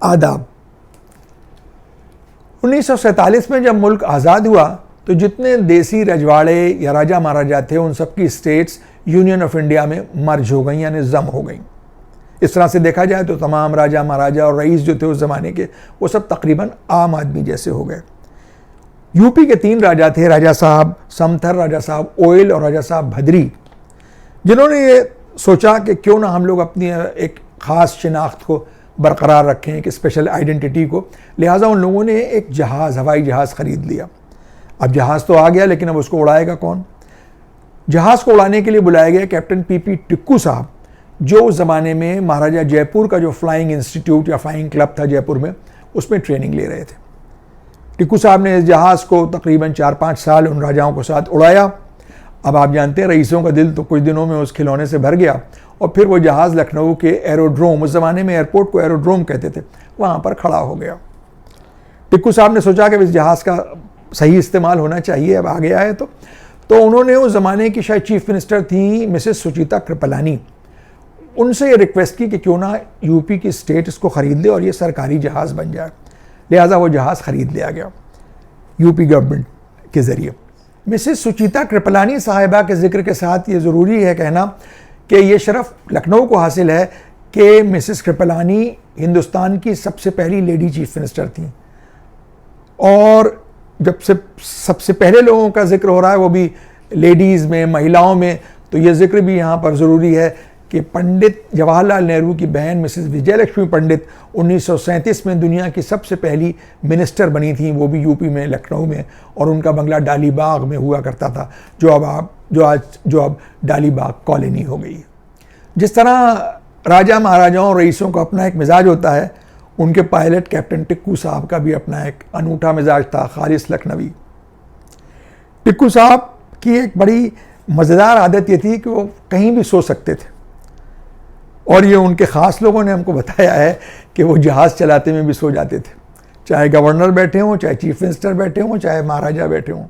आदाब। 1947 में जब मुल्क आज़ाद हुआ तो जितने देसी रजवाड़े या राजा महाराजा थे उन सबकी स्टेट्स यूनियन ऑफ इंडिया में मर्ज हो गई, यानी जम हो गई। इस तरह से देखा जाए तो तमाम राजा महाराजा और रईस जो थे उस ज़माने के वो सब तकरीबन आम आदमी जैसे हो गए। यूपी के 3 राजा थे, राजा साहब समथर, राजा साहब ओयल और राजा साहब भदरी, जिन्होंने ये सोचा कि क्यों ना हम लोग अपनी एक ख़ास शिनाख्त को बरकरार रखें, एक स्पेशल आइडेंटिटी को। लिहाजा उन लोगों ने एक जहाज़, हवाई जहाज़ ख़रीद लिया। अब जहाज़ तो आ गया, लेकिन अब उसको उड़ाएगा कौन? जहाज़ को उड़ाने के लिए बुलाया गया कैप्टन पीपी टिक्कू साहब, जो उस ज़माने में महाराजा जयपुर का जो फ्लाइंग इंस्टीट्यूट या फ्लाइंग क्लब था जयपुर में, उसमें ट्रेनिंग ले रहे थे। टिक्कू साहब ने इस जहाज़ को तकरीबन 4-5 साल उन राजाओं के साथ उड़ाया। अब आप जानते हैं रईसों का दिल तो कुछ दिनों में उस खिलौने से भर गया और फिर वो जहाज़ लखनऊ के एरोड्रोम, उस ज़माने में एयरपोर्ट को एरोड्रोम कहते थे, वहाँ पर खड़ा हो गया। टिक्कू साहब ने सोचा कि इस जहाज़ का सही इस्तेमाल होना चाहिए, अब आ गया है तो उन्होंने उस ज़माने की शायद चीफ मिनिस्टर थी मिसेस सुचिता कृपलानी, उनसे ये रिक्वेस्ट की कि क्यों ना यूपी की स्टेट इसको ख़रीद ले और ये सरकारी जहाज़ बन जाए। लिहाजा वो जहाज़ ख़रीद लिया गया यूपी गवर्नमेंट के ज़रिए। मिसेस सुचिता कृपलानी साहिबा के ज़िक्र के साथ ये ज़रूरी है कहना कि ये शरफ़ लखनऊ को हासिल है कि मिसेस कृपलानी हिंदुस्तान की सबसे पहली लेडी चीफ मिनिस्टर थी। और जब से सबसे पहले लोगों का जिक्र हो रहा है वो भी लेडीज़ में, महिलाओं में, तो ये जिक्र भी यहाँ पर ज़रूरी है कि पंडित जवाहरलाल नेहरू की बहन मिसेस विजयलक्ष्मी पंडित 1937 में दुनिया की सबसे पहली मिनिस्टर बनी थी, वो भी यूपी में, लखनऊ में, और उनका बंगला डाली बाग में हुआ करता था, जो अब डाली बाग कॉलोनी हो गई है। जिस तरह राजा महाराजाओं और रईसों का अपना एक मिजाज होता है, उनके पायलट कैप्टन टिक्कू साहब का भी अपना एक अनूठा मिजाज था, खालिस लखनवी। टिक्कू साहब की एक बड़ी मज़ेदार आदत ये थी कि वो कहीं भी सो सकते थे, और ये उनके ख़ास लोगों ने हमको बताया है कि वो जहाज़ चलाते में भी सो जाते थे, चाहे गवर्नर बैठे हों, चाहे चीफ मिनिस्टर बैठे हों, चाहे महाराजा बैठे हों।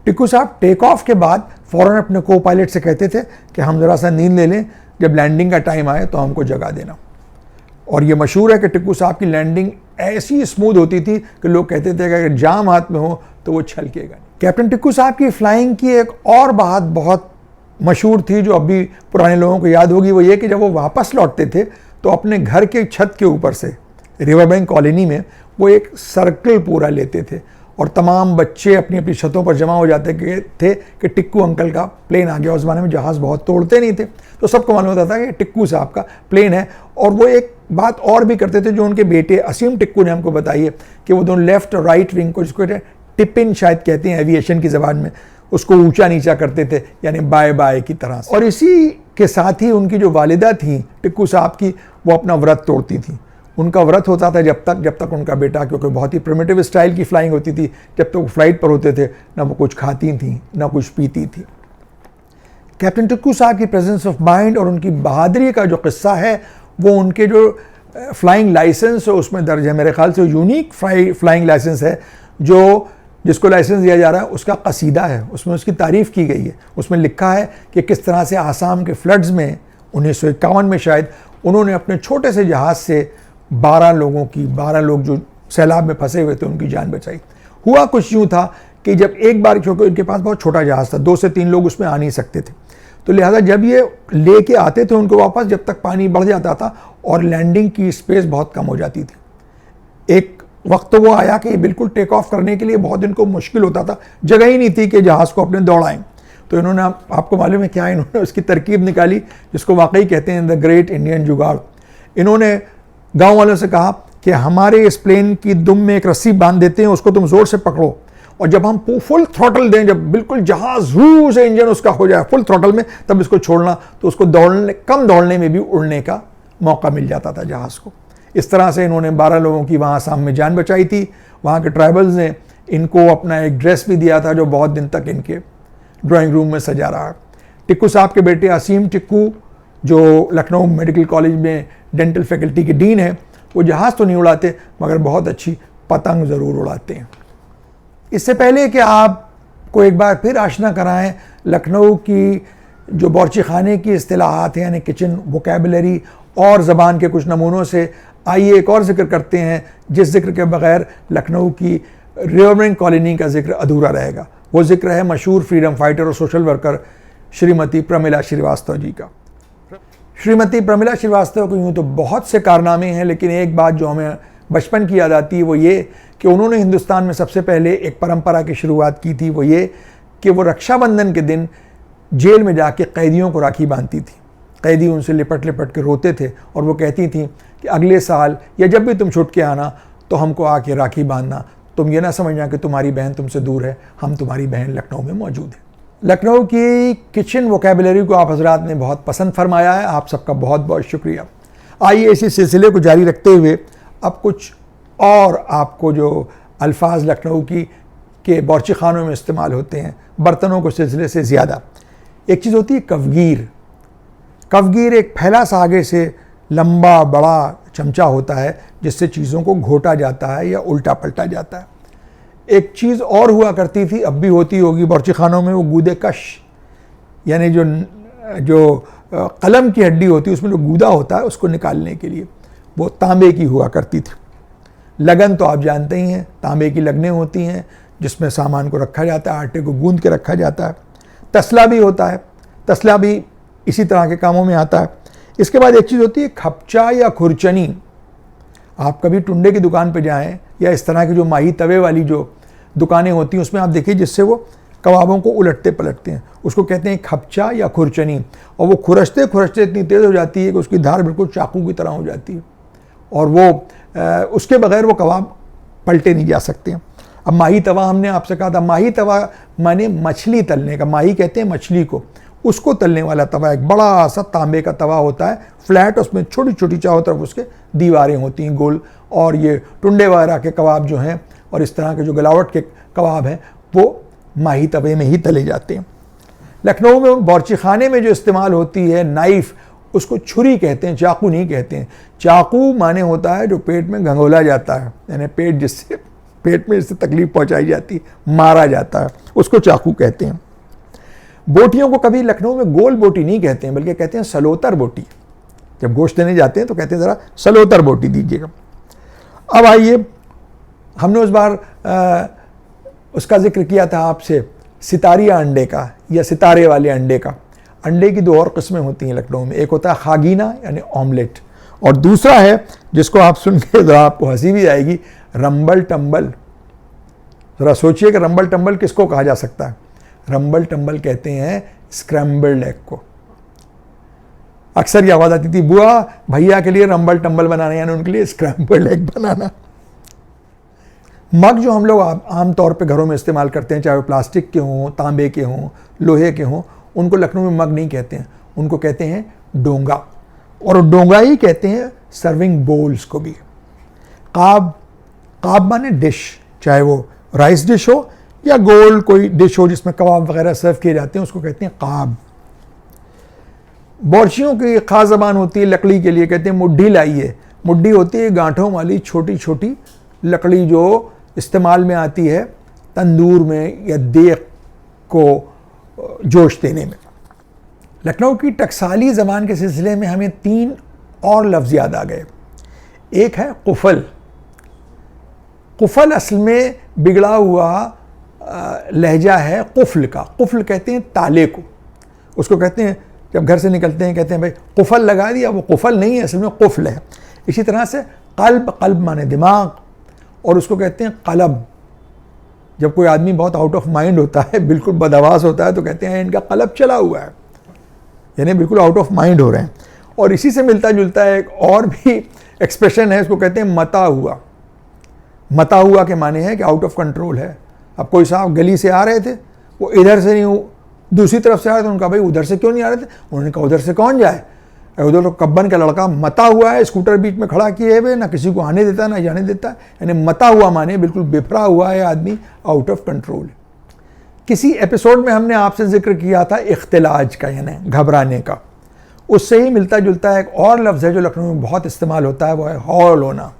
टिक्कू साहब टेक ऑफ के बाद फ़ौरन अपने को पायलट से कहते थे कि हम ज़रा सा नींद ले लें, जब लैंडिंग का टाइम आए तो हमको जगा देना। और ये मशहूर है कि टिक्कू साहब की लैंडिंग ऐसी स्मूथ होती थी कि लोग कहते थे कि अगर जाम हाथ में हो तो वो छलकेगा नहीं। कैप्टन टिक्कू साहब की फ़्लाइंग की एक और बात बहुत मशहूर थी जो अभी पुराने लोगों को याद होगी, वो ये कि जब वो वापस लौटते थे तो अपने घर के छत के ऊपर से रिवर बैंक कॉलोनी में वो एक सर्कल पूरा लेते थे और तमाम बच्चे अपनी अपनी छतों पर जमा हो जाते थे कि टिक्कू अंकल का प्लेन आ गया। उस ज़माने में जहाज़ बहुत तोड़ते नहीं थे, तो सबको मालूम होता था कि टिक्कू साहब का प्लेन है। और वो एक बात और भी करते थे जो उनके बेटे असीम टिक्कू ने हमको बताई है कि वो दोनों लेफ़्ट और राइट विंग को, जिसको टिप इन शायद कहते हैं एविएशन की ज़बान में, उसको ऊंचा नीचा करते थे, यानी बाय बाय की तरह से। और इसी के साथ ही उनकी जो वालिदा थी टिक्कू साहब की, वो अपना व्रत तोड़ती थी। उनका व्रत होता था जब तक उनका बेटा, क्योंकि बहुत ही प्रिमिटिव स्टाइल की फ़्लाइंग होती थी, जब तक वो फ्लाइट पर होते थे ना वो कुछ खाती थी ना कुछ पीती थी। कैप्टन टिक्कू साहब की प्रेजेंस ऑफ माइंड और उनकी बहादुरी का जो किस्सा है वो उनके जो फ्लाइंग लाइसेंस है उसमें दर्ज है। मेरे ख्याल से यूनिक फ्लाइंग लाइसेंस है जिसको लाइसेंस दिया जा रहा है, उसका कसीदा है, उसमें उसकी तारीफ़ की गई है। उसमें लिखा है कि किस तरह से आसाम के फ्लड्स में 1951 में शायद उन्होंने अपने छोटे से जहाज़ से 12 लोग जो सैलाब में फंसे हुए थे उनकी जान बचाई। हुआ कुछ यूँ था कि जब एक बार, क्योंकि उनके पास बहुत छोटा जहाज़ था, 2 से 3 लोग उसमें आ नहीं सकते थे, तो लिहाजा जब ये लेके आते थे उनको वापस, जब तक पानी बढ़ जाता था और लैंडिंग की स्पेस बहुत कम हो जाती थी। एक वक्त तो वो आया कि बिल्कुल टेक ऑफ करने के लिए बहुत इनको मुश्किल होता था, जगह ही नहीं थी कि जहाज़ को अपने दौड़ाएं। तो इन्होंने, आपको मालूम है क्या, इन्होंने उसकी तरकीब निकाली जिसको वाकई कहते हैं द ग्रेट इंडियन जुगाड़। इन्होंने गांव वालों से कहा कि हमारे इस प्लेन की दुम में एक रस्सी बांध देते हैं, उसको तुम ज़ोर से पकड़ो, और जब हम फुल थ्रॉटल दें, जब बिल्कुल जहाज़ रू से इंजन उसका हो जाए फुल थ्रॉटल में, तब इसको छोड़ना, तो उसको कम दौड़ने में भी उड़ने का मौका मिल जाता था जहाज़ को। इस तरह से इन्होंने 12 लोगों की वहाँ आसाम में जान बचाई थी। वहाँ के ट्राइबल्स ने इनको अपना एक ड्रेस भी दिया था जो बहुत दिन तक इनके ड्राइंग रूम में सजा रहा। टिक्कू साहब के बेटे असीम टिक्कू, जो लखनऊ मेडिकल कॉलेज में डेंटल फैकल्टी के डीन है, वो जहाज़ तो नहीं उड़ाते मगर बहुत अच्छी पतंग ज़रूर उड़ाते हैं। इससे पहले कि आपको एक बार फिर आशना कराएं लखनऊ की जो बावर्ची खाने की इस्तिलाहात हैं, यानी किचन वोकेबलरी और ज़बान के कुछ नमूनों से, आइए एक और जिक्र करते हैं जिस जिक्र के बगैर लखनऊ की रिवरमेंट कॉलोनी का जिक्र अधूरा रहेगा। वो जिक्र है मशहूर फ्रीडम फाइटर और सोशल वर्कर श्रीमती प्रमिला श्रीवास्तव जी का। श्रीमती प्रमिला श्रीवास्तव को यूँ तो बहुत से कारनामे हैं, लेकिन एक बात जो हमें बचपन की याद आती है वो ये कि उन्होंने हिंदुस्तान में सबसे पहले एक परंपरा की शुरुआत की थी। वो ये कि वो रक्षाबंधन के दिन जेल में जाके कैदियों को राखी बांधती थी। कैदी उनसे लिपट लिपट के रोते थे और वो कहती थी कि अगले साल या जब भी तुम छुट के आना तो हमको आके राखी बांधना, तुम ये ना समझना कि तुम्हारी बहन तुमसे दूर है, हम तुम्हारी बहन लखनऊ में मौजूद है। लखनऊ की किचन वोकेबुलरी को आप हजरात ने बहुत पसंद फरमाया है, आप सबका बहुत बहुत शुक्रिया। आइए इसी सिलसिले को जारी रखते हुए अब कुछ और आपको जो अल्फाज लखनऊ के बावर्ची खानों में इस्तेमाल होते हैं बर्तनों के सिलसिले से ज़्यादा। एक चीज़ होती है कवगीर। कवगीर एक फैला सा आगे से लंबा बड़ा चमचा होता है जिससे चीज़ों को घोटा जाता है या उल्टा पलटा जाता है। एक चीज़ और हुआ करती थी, अब भी होती होगी बावर्ची खानों में, वो गूदे कश, यानी जो कलम की हड्डी होती है उसमें जो गूदा होता है उसको निकालने के लिए, वो तांबे की हुआ करती थी। लगन तो आप जानते ही हैं, तांबे की लगनें होती हैं जिसमें सामान को रखा जाता है, आटे को गूंद के रखा जाता है। तसला भी होता है, तसला भी इसी तरह के कामों में आता है। इसके बाद एक चीज़ होती है खपचा या खुरचनी। आप कभी टुंडे की दुकान पे जाएं या इस तरह की जो माही तवे वाली जो दुकानें होती हैं उसमें आप देखिए जिससे वो कबाबों को उलटते पलटते हैं, उसको कहते हैं खपचा या खुरचनी। और वो खुरचते खुरचते इतनी तेज़ हो जाती है कि उसकी धार बिल्कुल चाकू की तरह हो जाती है और वो उसके बगैर वो कबाब पलटे नहीं जा सकते। अब माही तवा हमने आपसे कहा था, माही तवा माने मछली तलने का, माही कहते हैं मछली को, उसको तलने वाला तवा एक बड़ा सा तांबे का तवा होता है, फ्लैट, उसमें छोटी छोटी चारों तरफ उसके दीवारें होती हैं गोल। और ये टुंडे वगैरह के कबाब जो हैं और इस तरह के जो गलावट के कबाब हैं वो माही तवे में ही तले जाते हैं। लखनऊ में बावर्ची खाने में जो इस्तेमाल होती है नाइफ़, उसको छुरी कहते हैं, चाकू नहीं कहते हैं। चाकू माने होता है जो पेट में घंगोला जाता है, यानी पेट में जिससे तकलीफ पहुंचाई जाती है, मारा जाता है, उसको चाकू कहते हैं। बोटियों को कभी लखनऊ में गोल बोटी नहीं कहते हैं बल्कि कहते हैं सलोतर बोटी। जब गोश्त देने जाते हैं तो कहते हैं ज़रा सलोतर बोटी दीजिएगा। अब आइए, हमने उस बार उसका जिक्र किया था आपसे, सितारिया अंडे का या सितारे वाले अंडे का। अंडे की दो और किस्में होती हैं लखनऊ में, एक होता है खागीना यानी ऑमलेट, और दूसरा है जिसको आप सुन के ज़रा आपको हंसी भी आएगी, रंबल टम्बल। ज़रा सोचिए कि रंबल टम्बल किसको कहा जा सकता है। रंबल टम्बल कहते हैं स्क्रैम्बल्ड एग को। अक्सर ये आवाज़ आती थी, बुआ भैया के लिए रंबल टम्बल बनाना, यानी उनके लिए स्क्रैम्बल्ड एग बनाना। मग जो हम लोग आम तौर पे घरों में इस्तेमाल करते हैं, चाहे वो प्लास्टिक के हों, तांबे के हों, लोहे के हों, उनको लखनऊ में मग नहीं कहते हैं, उनको कहते हैं डोंगा। और डोंगा ही कहते हैं सर्विंग बोल्स को भी। काब माने डिश, चाहे वो राइस डिश हो या गोल कोई डिश हो जिसमें कबाब वगैरह सर्व किए जाते हैं, उसको कहते हैं काब। बावर्चियों की खास ज़बान होती है लकड़ी के लिए, कहते हैं मुड्ढी लाइए। मुड्ढी होती है गांठों वाली छोटी छोटी लकड़ी जो इस्तेमाल में आती है तंदूर में या देग को जोश देने में। लखनऊ की टकसाली ज़बान के सिलसिले में हमें 3 और लफ्ज़ याद आ गए। एक है कुफल। कुफल असल में बिगड़ा हुआ लहजा है कुफल का। कुफल कहते हैं ताले को, उसको कहते हैं जब घर से निकलते हैं कहते हैं भाई कुफल लगा दिया, वो कुफल नहीं है, असल में कुफल है। इसी तरह से कल्ब माने दिमाग, और उसको कहते हैं कलब। जब कोई आदमी बहुत आउट ऑफ माइंड होता है, बिल्कुल बदहवास होता है, तो कहते हैं इनका कलब चला हुआ है, यानी बिल्कुल आउट ऑफ माइंड हो रहे हैं। और इसी से मिलता जुलता है एक और भी एक्सप्रेशन है, उसको कहते हैं मता हुआ। मता हुआ के माने हैं कि आउट ऑफ कंट्रोल है। अब कोई साहब गली से आ रहे थे, वो इधर से नहीं दूसरी तरफ से आ रहे थे, उनका भाई उधर से क्यों नहीं आ रहे थे? उन्होंने कहा उधर से कौन जाए, उधर तो कब्बन का लड़का मता हुआ है, स्कूटर बीच में खड़ा किए हुए, ना किसी को आने देता ना जाने देता। यानी मता हुआ माने बिल्कुल बिफरा हुआ है आदमी, आउट ऑफ कंट्रोल। किसी एपिसोड में हमने आपसे जिक्र किया था इख्तिलाज का, यानी घबराने का। उससे ही मिलता जुलता एक और लफ्ज़ है जो लखनऊ में बहुत इस्तेमाल होता है, वो है हॉल होना।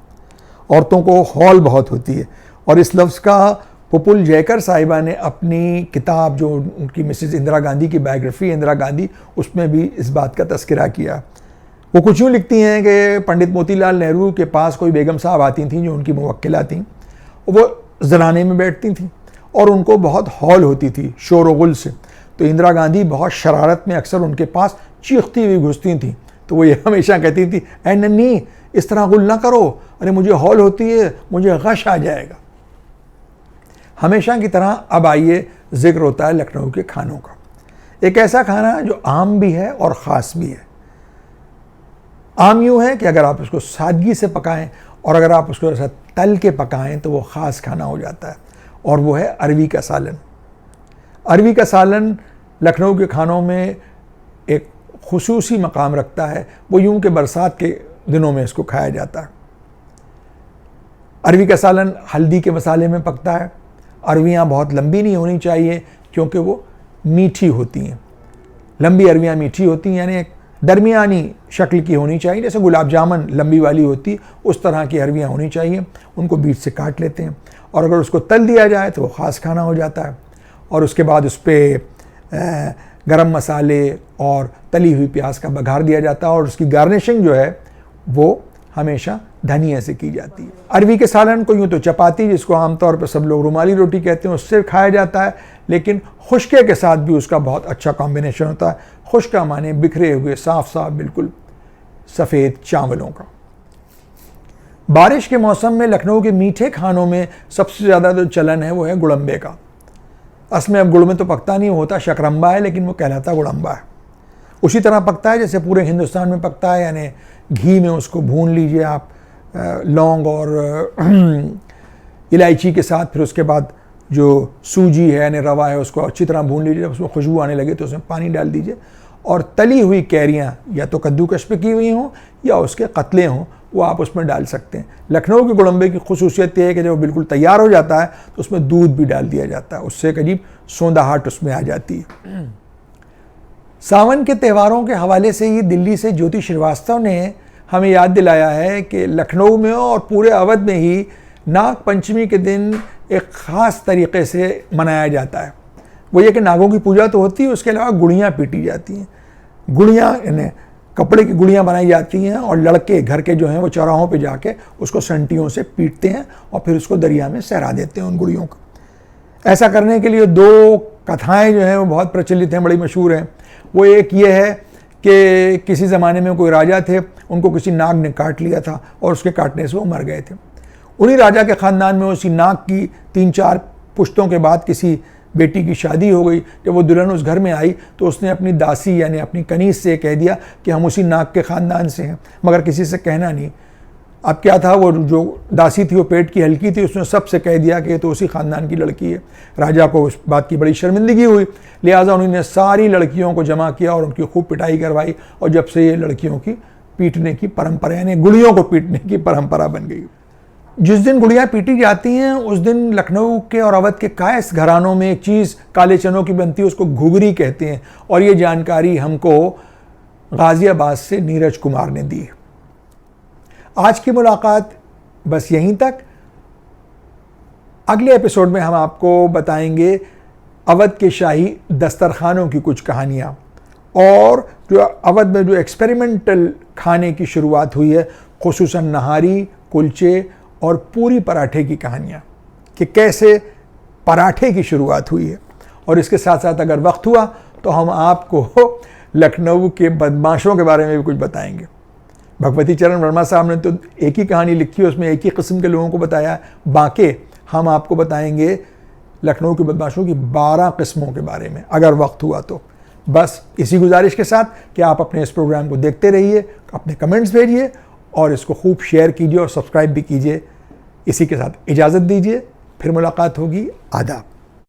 औरतों को हॉल बहुत होती है, और इस लफ्ज़ का पुपुल जयकर साहिबा ने अपनी किताब जो उनकी मिसेस इंदिरा गांधी की बायोग्राफी इंदिरा गांधी, उसमें भी इस बात का तस्करा किया। वो कुछ यूँ लिखती हैं कि पंडित मोतीलाल नेहरू के पास कोई बेगम साहब आती थीं जो उनकी मुवक्किला थीं, वो ज़राने में बैठती थीं और उनको बहुत हौल होती थी शोर गुल से, तो इंदिरा गांधी बहुत शरारत में अक्सर उनके पास चीखती हुई घुसती थीं। तो वो ये हमेशा कहती थी, ऐ नन्नी इस तरह गुल ना करो, अरे मुझे हौल होती है, मुझे गश आ जाएगा। हमेशा की तरह अब आइए जिक्र होता है लखनऊ के खानों का। एक ऐसा खाना जो आम भी है और ख़ास भी है। आम यूँ है कि अगर आप उसको सादगी से पकाएं और अगर आप उसको ऐसा तल के पकाएं तो वो ख़ास खाना हो जाता है, और वो है अरवी का सालन। अरवी का सालन लखनऊ के खानों में एक खुसूसी मकाम रखता है। वो यूँ कि बरसात के दिनों में इसको खाया जाता है। अरवी का सालन हल्दी के मसाले में पकता है। अरवियाँ बहुत लंबी नहीं होनी चाहिए क्योंकि वो मीठी होती हैं। लंबी अरवियाँ मीठी होती हैं, यानी एक दरमियानी शक्ल की होनी चाहिए, जैसे गुलाब जामुन लंबी वाली होती उस तरह की अरवियाँ होनी चाहिए। उनको बीच से काट लेते हैं और अगर उसको तल दिया जाए तो वो ख़ास खाना हो जाता है। और उसके बाद उस पर गरम मसाले और तली हुई प्याज का बघार दिया जाता है और उसकी गार्निशिंग जो है वो हमेशा धनिया से की जाती है। अरवी के सालन को यूँ तो चपाती, जिसको आमतौर पर सब लोग रुमाली रोटी कहते हैं, उससे खाया जाता है, लेकिन खुश्के के साथ भी उसका बहुत अच्छा कॉम्बिनेशन होता है। खुश्का माने बिखरे हुए साफ साफ बिल्कुल सफ़ेद चावलों का। बारिश के मौसम में लखनऊ के मीठे खानों में सबसे ज़्यादा जो चलन है वो है गुड़म्बे का। असल में अब गुड़ में तो पकता नहीं होता, शकरम्बा है, लेकिन वो कहलाता गुड़म्बा है। उसी तरह पकता है जैसे पूरे हिंदुस्तान में पकता है, यानी घी में उसको भून लीजिए आप लौंग और इलायची के साथ, फिर उसके बाद जो सूजी है यानी रवा है उसको अच्छी तरह भून लीजिए। जब उसमें खुशबू आने लगे तो उसमें पानी डाल दीजिए और तली हुई कैरियाँ या तो कद्दूकश पे की हुई हों या उसके कतले हों वो आप उसमें डाल सकते हैं। लखनऊ के गुड़म्बे की खुसूसियत यह है कि जब वो बिल्कुल तैयार हो जाता है तो उसमें दूध भी डाल दिया जाता है, उससे एक अजीब सौंधाहट उसमें आ जाती है। सावन के त्योहारों के हवाले से ही दिल्ली से ज्योति श्रीवास्तव ने हमें याद दिलाया है कि लखनऊ में और पूरे अवध में ही नाग पंचमी के दिन एक ख़ास तरीक़े से मनाया जाता है। वो ये कि नागों की पूजा तो होती है, उसके अलावा गुड़ियाँ पीटी जाती हैं। गुड़ियाँ यानी कपड़े की गुड़ियाँ बनाई जाती हैं और लड़के घर के जो हैं वो चौराहों पे जाके उसको संटियों से पीटते हैं और फिर उसको दरिया में सहरा देते हैं उन गुड़ियों को। ऐसा करने के लिए दो कथाएँ जो हैं वो बहुत प्रचलित हैं, बड़ी मशहूर हैं। वो एक ये है कि किसी ज़माने में कोई राजा थे, उनको किसी नाग ने काट लिया था और उसके काटने से वो मर गए थे। उन्हीं राजा के ख़ानदान में उसी नाग की 3-4 पुश्तों के बाद किसी बेटी की शादी हो गई। जब वो दुल्हन उस घर में आई तो उसने अपनी दासी यानी अपनी कनीज़ से कह दिया कि हम उसी नाग के ख़ानदान से हैं, मगर किसी से कहना नहीं। अब क्या था, वो जो दासी थी वो पेट की हल्की थी, उसने सबसे कह दिया कि ये तो उसी ख़ानदान की लड़की है। राजा को उस बात की बड़ी शर्मिंदगी हुई, लिहाजा उन्होंने सारी लड़कियों को जमा किया और उनकी खूब पिटाई करवाई और जब से ये लड़कियों की पीटने की परंपरा यानी गुड़ियों को पीटने की परंपरा बन गई। जिस दिन गुड़ियाँ पीटी जाती हैं उस दिन लखनऊ के और अवध के कायस घरानों में एक चीज़ काले चनों की बनती है, उसको घुघरी कहते हैं, और ये जानकारी हमको गाज़ियाबाद से नीरज कुमार ने दी। आज की मुलाकात बस यहीं तक। अगले एपिसोड में हम आपको बताएंगे अवध के शाही दस्तरखानों की कुछ कहानियाँ और जो अवध में जो एक्सपेरिमेंटल खाने की शुरुआत हुई है, खुसूसन नहारी, कुलचे और पूरी पराठे की कहानियाँ कि कैसे पराठे की शुरुआत हुई है। और इसके साथ साथ अगर वक्त हुआ तो हम आपको लखनऊ के बदमाशों के बारे में भी कुछ बताएंगे। भगवती चरण वर्मा साहब ने तो एक ही कहानी लिखी है, उसमें एक ही किस्म के लोगों को बताया। बाकी हम आपको बताएंगे लखनऊ के बदमाशों की 12 किस्मों के बारे में अगर वक्त हुआ तो। बस इसी गुजारिश के साथ कि आप अपने इस प्रोग्राम को देखते रहिए, अपने कमेंट्स भेजिए और इसको खूब शेयर कीजिए और सब्सक्राइब भी कीजिए। इसी के साथ इजाज़त दीजिए, फिर मुलाकात होगी। आदाब।